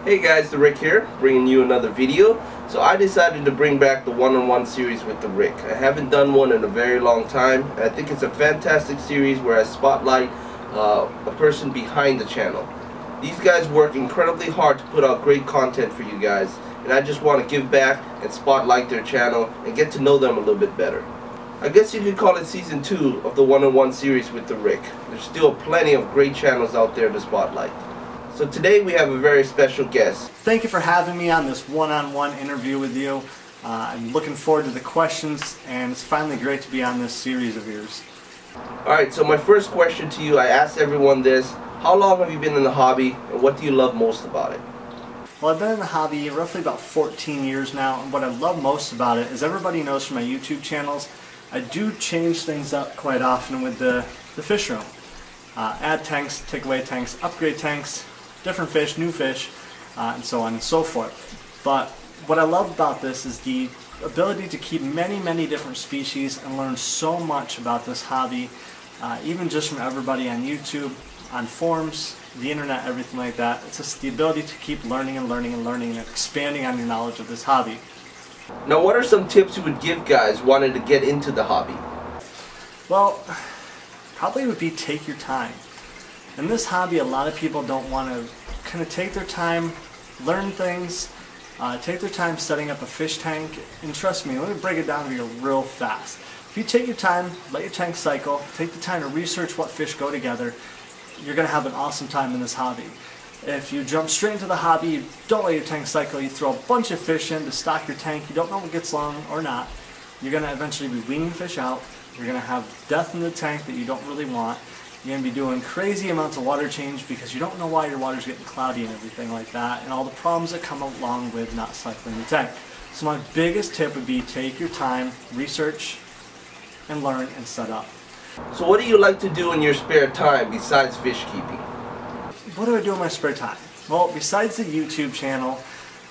Hey guys, TheRick here, bringing you another video. So I decided to bring back the one-on-one series with TheRick. I haven't done one in a very long time, and I think it's a fantastic series where I spotlight a person behind the channel. These guys work incredibly hard to put out great content for you guys, and I just want to give back and spotlight their channel and get to know them a little bit better. I guess you could call it season 2 of the one-on-one series with TheRick. There's still plenty of great channels out there to spotlight. So today we have a very special guest. Thank you for having me on this one-on-one interview with you. I'm looking forward to the questions, and it's finally great to be on this series of yours. Alright, so my first question to you, I asked everyone this: how long have you been in the hobby, and what do you love most about it? Well, I've been in the hobby roughly about 14 years now, and what I love most about it is everybody knows from my YouTube channels, I do change things up quite often with the fish room. Add tanks, take away tanks, upgrade tanks, different fish, new fish, and so on and so forth. But what I love about this is the ability to keep many different species and learn so much about this hobby, even just from everybody on YouTube, on forums, the internet, everything like that. It's just the ability to keep learning and expanding on your knowledge of this hobby. Now, what are some tips you would give guys wanting to get into the hobby? Well, probably would be take your time. In this hobby, a lot of people don't want to kind of take their time, learn things, take their time setting up a fish tank, and trust me, let me break it down to you real fast. If you take your time, let your tank cycle, take the time to research what fish go together, you're going to have an awesome time in this hobby. If you jump straight into the hobby, you don't let your tank cycle, you throw a bunch of fish in to stock your tank, you don't know what gets long or not, you're going to eventually be weaning fish out, you're going to have death in the tank that you don't really want. You're going to be doing crazy amounts of water change because you don't know why your water's getting cloudy and everything like that, and all the problems that come along with not cycling the tank. So my biggest tip would be take your time, research, and learn and set up. So what do you like to do in your spare time besides fish keeping? What do I do in my spare time? Well, besides the YouTube channel,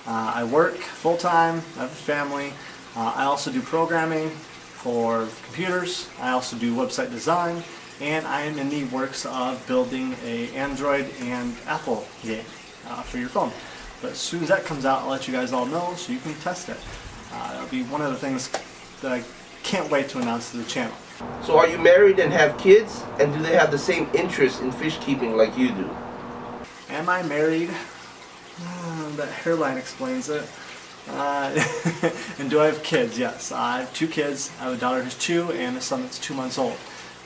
I work full-time, I have a family, I also do programming for computers, I also do website design, and I am in the works of building a Android and Apple game for your phone. But as soon as that comes out, I'll let you guys all know so you can test it. That'll be one of the things that I can't wait to announce to the channel. So are you married and have kids, and do they have the same interest in fish keeping like you do? Am I married? That hairline explains it. And do I have kids? Yes, I have 2 kids. I have a daughter who's 2 and a son that's 2 months old.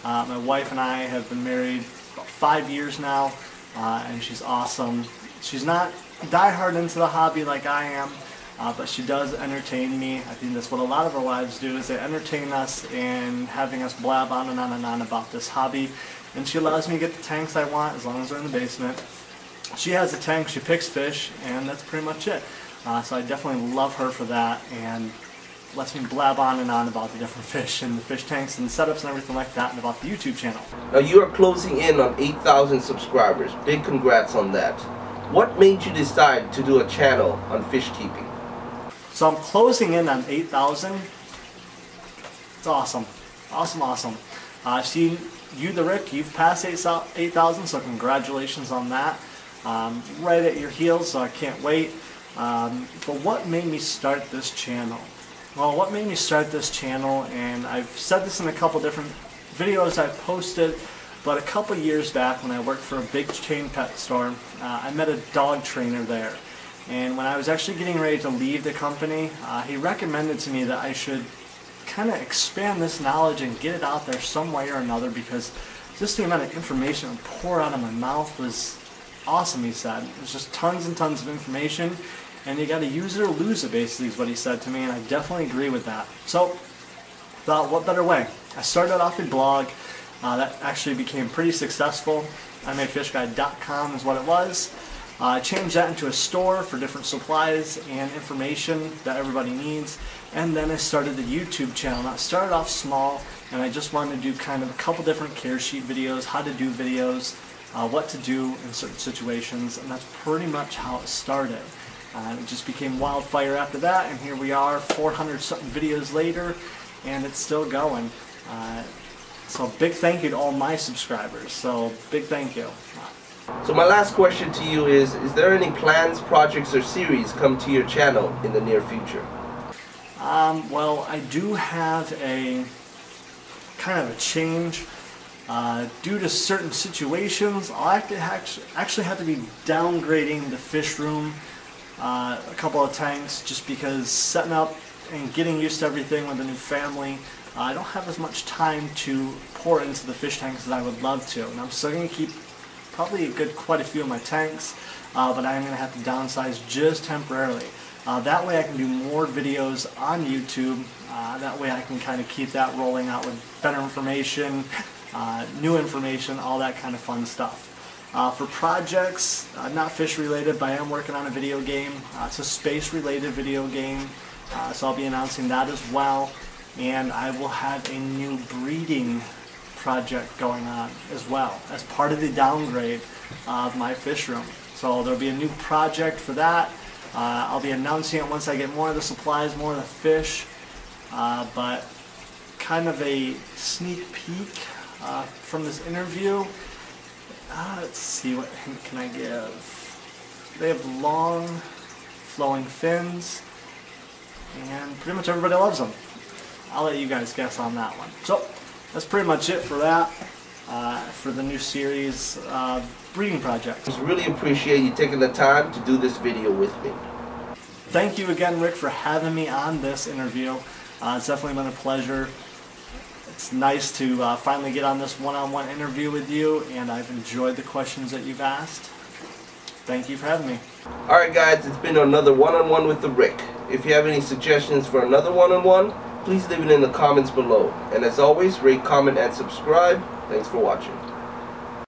My wife and I have been married about 5 years now, and she's awesome. She's not die-hard into the hobby like I am, but she does entertain me. I think that's what a lot of our wives do, is they entertain us in having us blab on and on and on about this hobby. And she allows me to get the tanks I want as long as they're in the basement. She has a tank, she picks fish, and that's pretty much it. So I definitely love her for that, and lets me blab on and on about the different fish and the fish tanks and setups and everything like that, and about the YouTube channel. Now you are closing in on 8,000 subscribers. Big congrats on that. What made you decide to do a channel on fish keeping? So I'm closing in on 8,000. It's awesome. Awesome. I've seen you, TheRick, you've passed 8,000, so congratulations on that. Right at your heels, so I can't wait. But what made me start this channel? Well, what made me start this channel, and I've said this in a couple different videos I've posted, but a couple years back when I worked for a big chain pet store, I met a dog trainer there. And when I was actually getting ready to leave the company, he recommended to me that I should kind of expand this knowledge and get it out there some way or another, because just the amount of information that would pour out of my mouth was awesome, he said. It was just tons and tons of information, and you got to use it or lose it, basically, is what he said to me, and I definitely agree with that. So, thought, what better way? I started off a blog that actually became pretty successful. MAFishGuy.com is what it was. I changed that into a store for different supplies and information that everybody needs, and then I started the YouTube channel. Now, I started off small, and I just wanted to do kind of a couple different care sheet videos, how to do videos, what to do in certain situations, and that's pretty much how it started. It just became wildfire after that, and here we are 400 something videos later, and it's still going. So big thank you to all my subscribers. So big thank you. So my last question to you is there any plans, projects, or series come to your channel in the near future? Well, I do have a kind of a change. Due to certain situations, I'll actually have to be downgrading the fish room a couple of tanks, just because setting up and getting used to everything with a new family, I don't have as much time to pour into the fish tanks as I would love to. And I'm still going to keep probably quite a few of my tanks, but I'm going to have to downsize just temporarily. That way I can do more videos on YouTube. That way I can kind of keep that rolling out with better information, new information, all that kind of fun stuff. For projects, not fish related, but I am working on a video game. It's a space related video game, so I'll be announcing that as well. And I will have a new breeding project going on as well as part of the downgrade of my fish room. So there'll be a new project for that. I'll be announcing it once I get more of the supplies, more of the fish, but kind of a sneak peek from this interview. Let's see, what hint can I give? They have long flowing fins and pretty much everybody loves them. I'll let you guys guess on that one. So that's pretty much it for that, for the new series of breeding projects. I really appreciate you taking the time to do this video with me. Thank you again, Rick, for having me on this interview. It's definitely been a pleasure. It's nice to finally get on this one-on-one interview with you, and I've enjoyed the questions that you've asked. Thank you for having me. Alright guys, it's been another one-on-one with the Rick. If you have any suggestions for another one-on-one, please leave it in the comments below. And as always, rate, comment, and subscribe. Thanks for watching.